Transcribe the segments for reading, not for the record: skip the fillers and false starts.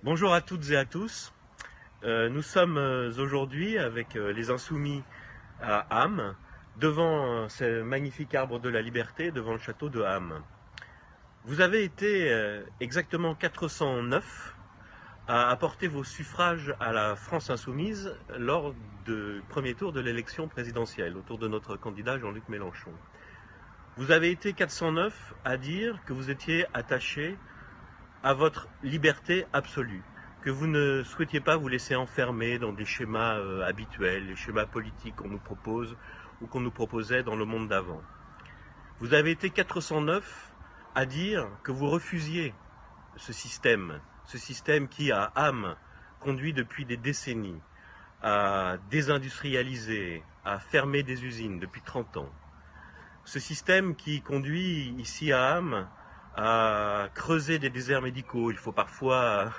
Bonjour à toutes et à tous. Nous sommes aujourd'hui avec les Insoumis à Ham, devant ce magnifique arbre de la liberté, devant le château de Ham. Vous avez été exactement 409 à apporter vos suffrages à la France Insoumise lors du premier tour de l'élection présidentielle, autour de notre candidat Jean-Luc Mélenchon. Vous avez été 409 à dire que vous étiez attachés à votre liberté absolue, que vous ne souhaitiez pas vous laisser enfermer dans des schémas habituels, les schémas politiques qu'on nous propose ou qu'on nous proposait dans le monde d'avant. Vous avez été 409 à dire que vous refusiez ce système qui, à Ham, conduit depuis des décennies à désindustrialiser, à fermer des usines depuis 30 ans. Ce système qui conduit ici à Ham à creuser des déserts médicaux. Il faut parfois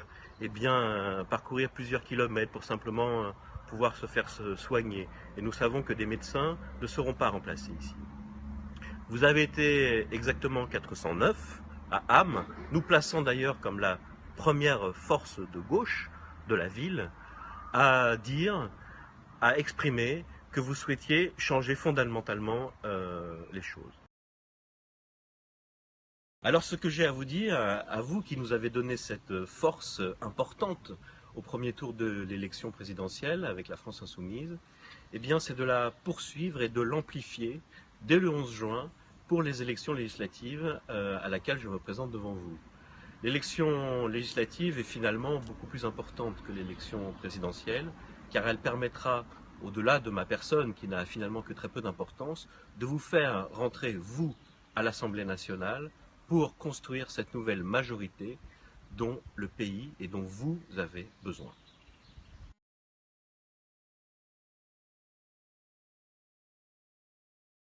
parcourir plusieurs kilomètres pour simplement pouvoir se faire soigner. Et nous savons que des médecins ne seront pas remplacés ici. Vous avez été exactement 409 à Ham, nous plaçant d'ailleurs comme la première force de gauche de la ville, à dire, à exprimer que vous souhaitiez changer fondamentalement les choses. Alors ce que j'ai à vous dire, à vous qui nous avez donné cette force importante au premier tour de l'élection présidentielle avec la France Insoumise, eh bien c'est de la poursuivre et de l'amplifier dès le 11 juin pour les élections législatives à laquelle je me présente devant vous. L'élection législative est finalement beaucoup plus importante que l'élection présidentielle, car elle permettra, au-delà de ma personne qui n'a finalement que très peu d'importance, de vous faire rentrer, vous, à l'Assemblée nationale pour construire cette nouvelle majorité dont le pays et dont vous avez besoin.